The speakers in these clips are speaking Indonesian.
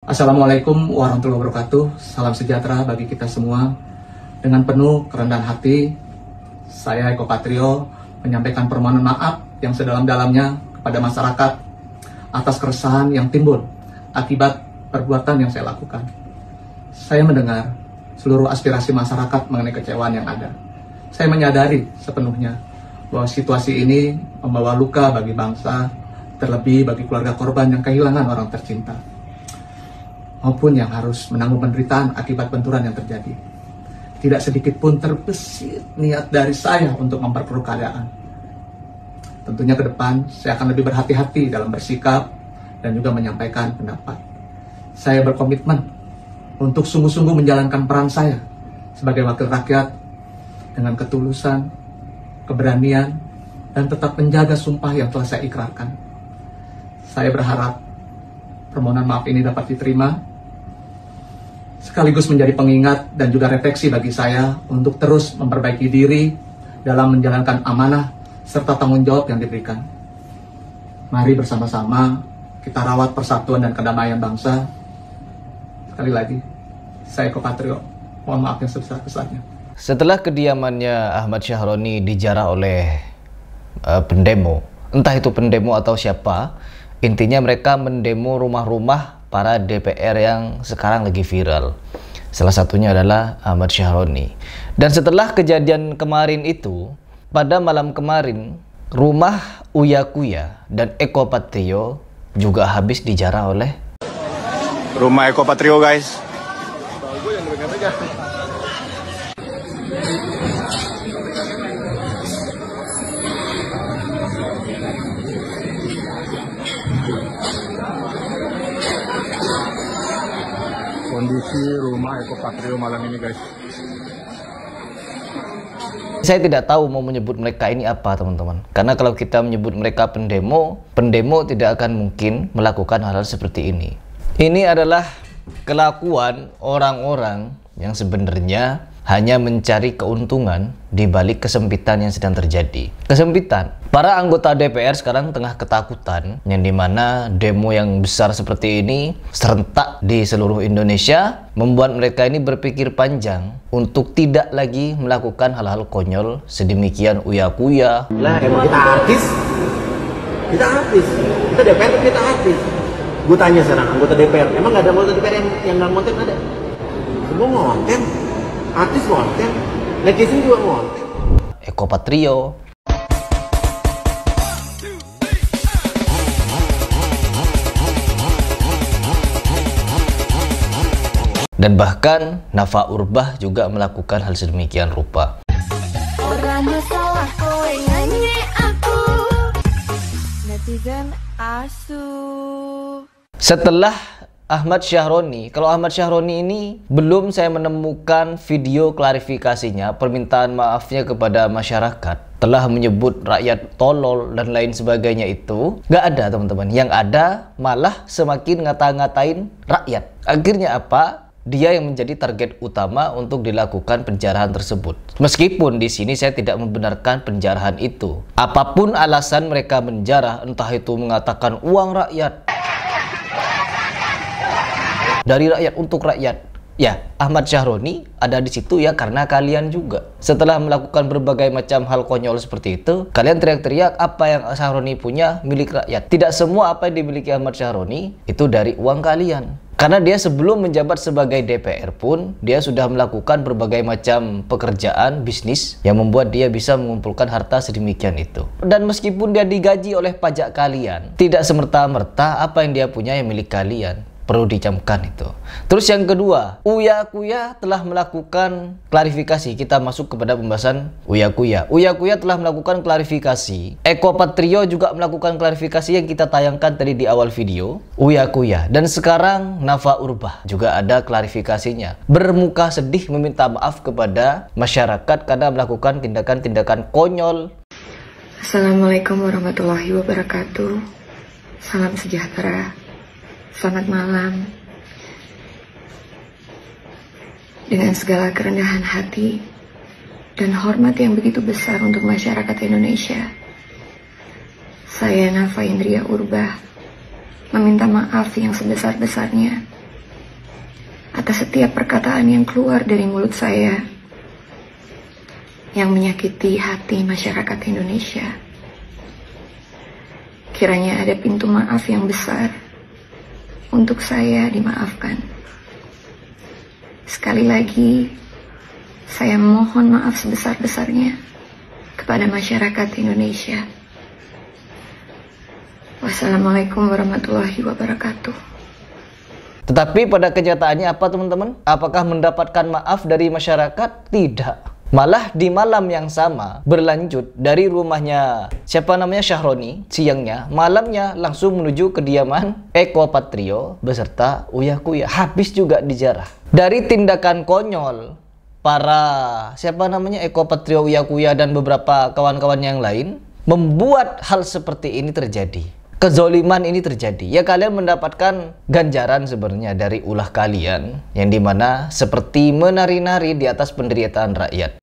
Assalamualaikum warahmatullahi wabarakatuh. Salam sejahtera bagi kita semua. Dengan penuh kerendahan hati, saya Eko Patrio menyampaikan permohonan maaf yang sedalam-dalamnya kepada masyarakat atas keresahan yang timbul akibat perbuatan yang saya lakukan. Saya mendengar seluruh aspirasi masyarakat mengenai kecewaan yang ada. Saya menyadari sepenuhnya bahwa situasi ini membawa luka bagi bangsa, terlebih bagi keluarga korban yang kehilangan orang tercinta, maupun yang harus menanggung penderitaan akibat benturan yang terjadi. Tidak sedikit pun terbesit niat dari saya untuk memperkeruh keadaan. Tentunya ke depan saya akan lebih berhati-hati dalam bersikap dan juga menyampaikan pendapat. Saya berkomitmen untuk sungguh-sungguh menjalankan peran saya sebagai wakil rakyat dengan ketulusan, keberanian, dan tetap menjaga sumpah yang telah saya ikrarkan. Saya berharap permohonan maaf ini dapat diterima, sekaligus menjadi pengingat dan juga refleksi bagi saya untuk terus memperbaiki diri dalam menjalankan amanah serta tanggung jawab yang diberikan. Mari bersama-sama kita rawat persatuan dan kedamaian bangsa. Sekali lagi, saya Eko Patrio, mohon maaf yang sebesar-besarnya. Setelah kediamannya Ahmad Syahroni dijarah oleh pendemo, entah itu pendemo atau siapa, intinya mereka mendemo rumah-rumah para DPR yang sekarang lagi viral. Salah satunya adalah Ahmad Syahroni. Dan setelah kejadian kemarin itu, pada malam kemarin, rumah Uya Kuya dan Eko Patrio juga habis dijarah oleh rumah Eko Patrio, guys. Kondisi rumah Eko Patrio malam ini, guys. Saya tidak tahu mau menyebut mereka ini apa, teman-teman. Karena kalau kita menyebut mereka pendemo, pendemo tidak akan mungkin melakukan hal-hal seperti ini. Ini adalah kelakuan orang-orang yang sebenarnya hanya mencari keuntungan di balik kesempitan yang sedang terjadi. Kesempitan. Para anggota DPR sekarang tengah ketakutan, yang dimana demo yang besar seperti ini serentak di seluruh Indonesia membuat mereka ini berpikir panjang untuk tidak lagi melakukan hal-hal konyol sedemikian Uya Kuya. Lah emang kita artis, kita DPR kita artis. Gue tanya sekarang anggota DPR, emang nggak ada anggota DPR yang nggak konten? Ada, semua ngonten, artis ngonten, netizen juga ngonten. Eko Patrio. Dan bahkan Nafa Urbah juga melakukan hal sedemikian rupa. Orangnya salah kowe nyanyi aku, netizen asu. Setelah Ahmad Syahroni, kalau Ahmad Syahroni ini belum saya menemukan video klarifikasinya, permintaan maafnya kepada masyarakat, telah menyebut rakyat tolol dan lain sebagainya itu, nggak ada, teman-teman. Yang ada malah semakin ngata-ngatain rakyat. Akhirnya apa? Dia yang menjadi target utama untuk dilakukan penjarahan tersebut. Meskipun di sini saya tidak membenarkan penjarahan itu. Apapun alasan mereka menjarah, entah itu mengatakan uang rakyat, dari rakyat untuk rakyat. Ya, Ahmad Syahroni ada di situ ya karena kalian juga. Setelah melakukan berbagai macam hal konyol seperti itu, kalian teriak-teriak apa yang Syahroni punya milik rakyat. Tidak semua apa yang dimiliki Ahmad Syahroni itu dari uang kalian. Karena dia sebelum menjabat sebagai DPR pun, dia sudah melakukan berbagai macam pekerjaan, bisnis, yang membuat dia bisa mengumpulkan harta sedemikian itu. Dan meskipun dia digaji oleh pajak kalian, tidak semerta-merta apa yang dia punya yang milik kalian. Perlu dicamkan itu. Terus yang kedua, Uya Kuya telah melakukan klarifikasi. Kita masuk kepada pembahasan Uya Kuya. Uya Kuya telah melakukan klarifikasi. Eko Patrio juga melakukan klarifikasi yang kita tayangkan tadi di awal video. Uya Kuya. Dan sekarang Nafa Urbah juga ada klarifikasinya. Bermuka sedih meminta maaf kepada masyarakat karena melakukan tindakan-tindakan konyol. Assalamualaikum warahmatullahi wabarakatuh. Salam sejahtera. Selamat malam. Dengan segala kerendahan hati dan hormat yang begitu besar untuk masyarakat Indonesia, saya Nafa Indria Urbah meminta maaf yang sebesar-besarnya atas setiap perkataan yang keluar dari mulut saya yang menyakiti hati masyarakat Indonesia. Kiranya ada pintu maaf yang besar untuk saya dimaafkan. Sekali lagi, saya mohon maaf sebesar-besarnya kepada masyarakat Indonesia. Wassalamualaikum warahmatullahi wabarakatuh. Tetapi pada kenyataannya apa teman-teman? Apakah mendapatkan maaf dari masyarakat? Tidak. Malah di malam yang sama berlanjut dari rumahnya siapa namanya Syahroni siangnya, malamnya langsung menuju kediaman Eko Patrio beserta Uya Kuya. Habis juga dijarah. Dari tindakan konyol para siapa namanya Eko Patrio, Uya Kuya dan beberapa kawan-kawan yang lain membuat hal seperti ini terjadi. Kezoliman ini terjadi. Ya kalian mendapatkan ganjaran sebenarnya dari ulah kalian yang dimana seperti menari-nari di atas penderitaan rakyat.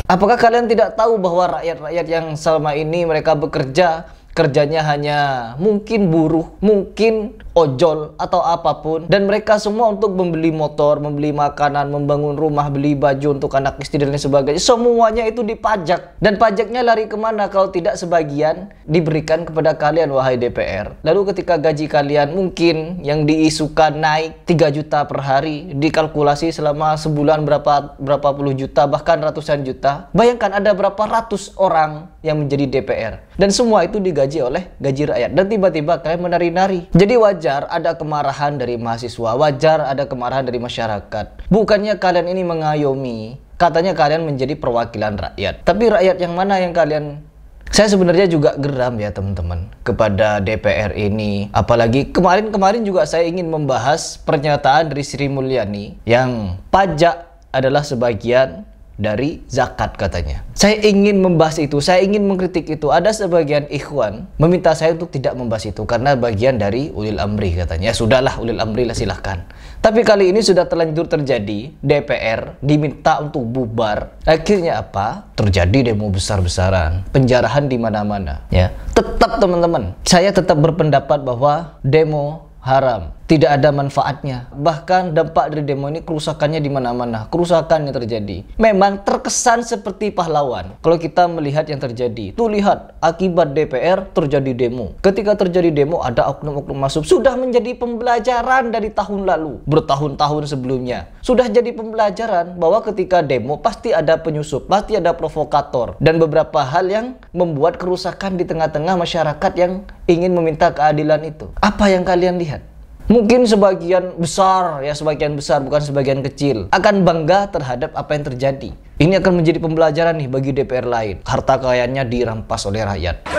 Apakah kalian tidak tahu bahwa rakyat-rakyat yang selama ini mereka bekerja, kerjanya hanya mungkin buruh, mungkin ojol atau apapun, dan mereka semua untuk membeli motor, membeli makanan, membangun rumah, beli baju untuk anak istri dan lain sebagainya, semuanya itu dipajak. Dan pajaknya lari kemana kalau tidak sebagian diberikan kepada kalian wahai DPR. Lalu ketika gaji kalian mungkin yang diisukan naik 3 juta per hari, dikalkulasi selama sebulan berapa puluh juta, bahkan ratusan juta. Bayangkan ada berapa ratus orang yang menjadi DPR, dan semua itu digaji oleh gaji rakyat, dan tiba-tiba kalian menari-nari. Jadi wajar ada kemarahan dari mahasiswa, wajar ada kemarahan dari masyarakat. Bukannya kalian ini mengayomi, katanya kalian menjadi perwakilan rakyat, tapi rakyat yang mana yang kalian... Saya sebenarnya juga geram ya teman-teman kepada DPR ini. Apalagi kemarin juga saya ingin membahas pernyataan dari Sri Mulyani yang pajak adalah sebagian dari zakat katanya. Saya ingin membahas itu, saya ingin mengkritik itu. Ada sebagian ikhwan meminta saya untuk tidak membahas itu karena bagian dari ulil amri katanya. Ya sudahlah, ulil amri lah, silahkan. Tapi kali ini sudah terlanjur terjadi, DPR diminta untuk bubar. Akhirnya apa? Terjadi demo besar-besaran, penjarahan di mana-mana. Ya, tetap teman-teman, saya tetap berpendapat bahwa demo haram, tidak ada manfaatnya. Bahkan dampak dari demo ini kerusakannya di mana-mana, kerusakan yang terjadi. Memang terkesan seperti pahlawan. Kalau kita melihat yang terjadi, tuh lihat akibat DPR terjadi demo. Ketika terjadi demo ada oknum-oknum masuk, sudah menjadi pembelajaran dari tahun lalu, bertahun-tahun sebelumnya. Sudah jadi pembelajaran bahwa ketika demo pasti ada penyusup, pasti ada provokator, dan beberapa hal yang membuat kerusakan di tengah-tengah masyarakat yang ingin meminta keadilan itu. Apa yang kalian lihat? Mungkin sebagian besar, ya sebagian besar bukan sebagian kecil, akan bangga terhadap apa yang terjadi. Ini akan menjadi pembelajaran nih bagi DPR lain. Harta kekayaannya dirampas oleh rakyat.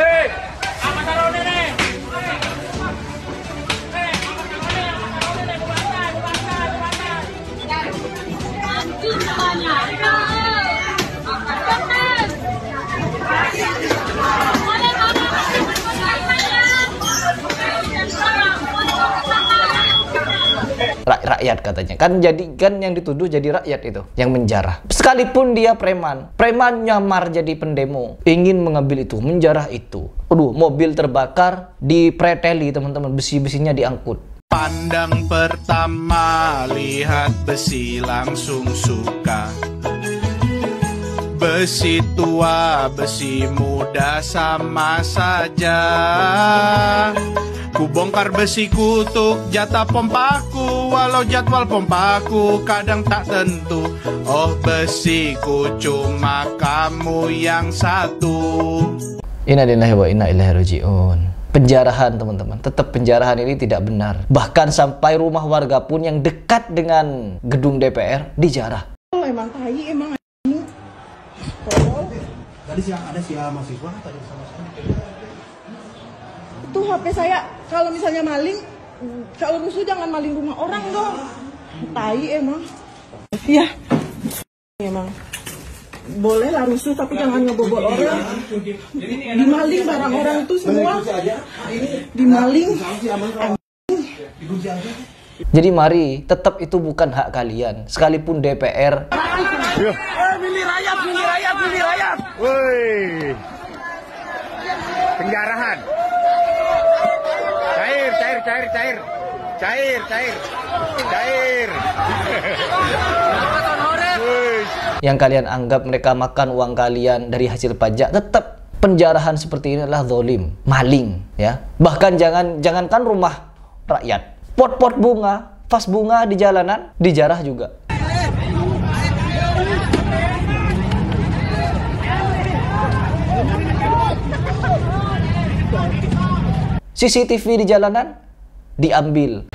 Rakyat katanya kan, jadi kan yang dituduh jadi rakyat itu yang menjarah, sekalipun dia preman nyamar jadi pendemo, ingin mengambil itu, menjarah itu. Aduh, mobil terbakar, dipreteli teman-teman, besi-besinya diangkut. Pandang pertama lihat besi langsung suka. Besi tua, besi muda sama saja. Ku bongkar besi kutuk jatah pompaku, walau jadwal pompaku kadang tak tentu. Oh besiku cuma kamu yang satu. Inna lillahi wa inna ilaihi raji'un. Penjarahan teman-teman, tetap penjarahan ini tidak benar. Bahkan sampai rumah warga pun yang dekat dengan gedung DPR dijarah. Oh, emang tai emang ini. Tadi siang ada mahasiswa tadi sama saya. Itu HP saya, kalau misalnya maling, kalau rusuh jangan maling rumah orang dong. Tai emang. Iya. Emang. Boleh lah rusuh tapi jangan ngebobol orang. Dimaling barang orang itu semua. Dimaling. Jadi mari, tetap itu bukan hak kalian. Sekalipun DPR. Milih rakyat. Woi. Penjarahan. Yang kalian anggap mereka makan uang kalian dari hasil pajak, tetap penjarahan seperti ini adalah zalim, maling, ya. Bahkan jangankan rumah rakyat, pot-pot bunga, vas bunga di jalanan dijarah juga. CCTV di jalanan diambil,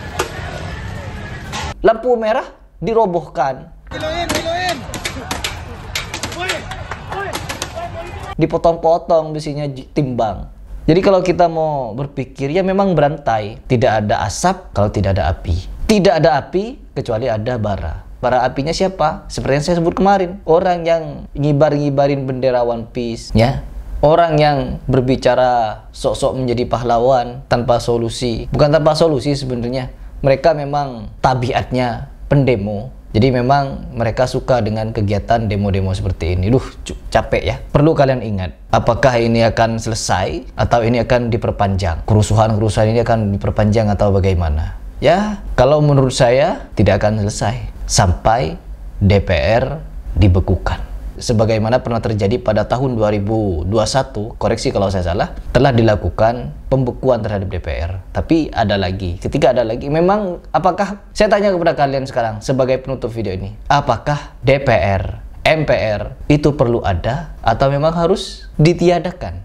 lampu merah dirobohkan, dipotong-potong besinya timbang. Jadi kalau kita mau berpikir, ya memang berantai. Tidak ada asap kalau tidak ada api. Tidak ada api kecuali ada bara. Bara apinya siapa? Seperti yang saya sebut kemarin. Orang yang ngibarin bendera One Piece, ya. Orang yang berbicara sok-sok menjadi pahlawan tanpa solusi. Bukan tanpa solusi sebenarnya. Mereka memang tabiatnya pendemo. Jadi memang mereka suka dengan kegiatan demo-demo seperti ini. Capek ya. Perlu kalian ingat, apakah ini akan selesai atau ini akan diperpanjang? Kerusuhan-kerusuhan ini akan diperpanjang atau bagaimana? Ya, kalau menurut saya tidak akan selesai sampai DPR dibekukan. Sebagaimana pernah terjadi pada tahun 2021, koreksi kalau saya salah, telah dilakukan pembekuan terhadap DPR. Tapi ada lagi, ketika ada lagi, memang apakah, saya tanya kepada kalian sekarang sebagai penutup video ini, apakah DPR, MPR itu perlu ada atau memang harus ditiadakan?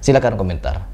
Silakan komentar.